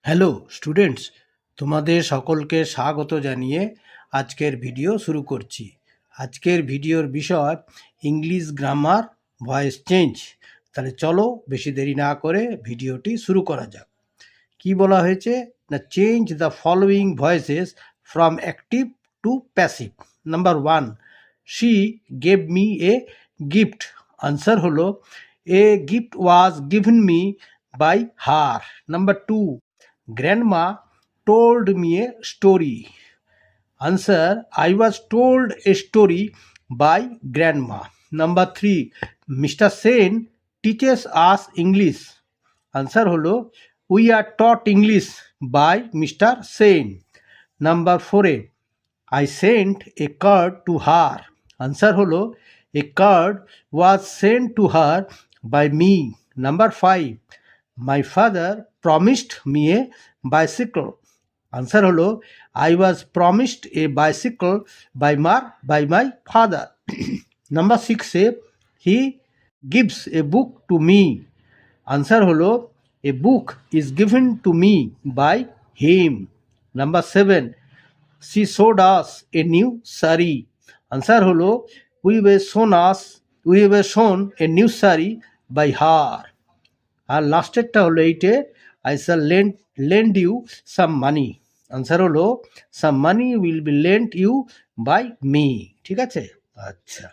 Hello students, তোমাদের সকলকে স্বাগত জানিয়ে আজকের ভিডিও শুরু করছি। আজকের ভিডিওর বিষয় ইংলিশ গ্রামার ভয়েস চেঞ্জ। তাহলে চলো বেশি দেরি না করে ভিডিওটি শুরু করা যাক। কি বলা হয়েছে না, change the following voices from active to passive. Number 1, she gave me a gift. Answer হলো a gift was given me by her. Number 2, Grandma told me a story. Answer, I was told a story by grandma. Number 3, Mr. Sen teaches us English. Answer holo, we are taught English by Mr. Sen. Number 4, I sent a card to her. Answer holo, a card was sent to her by me. Number 5, my father promised me a bicycle. Answer holo, I was promised a bicycle by my father. Number 6, he gives a book to me. Answer holo, a book is given to me by him. Number 7, she showed us a new sari. Answer holo, we were shown a new sari by her. আর লাস্টেরটা হলো এইটে, I shall lend you some money. Answer হলো some money will be lend you by me. ঠিক আছে, আচ্ছা।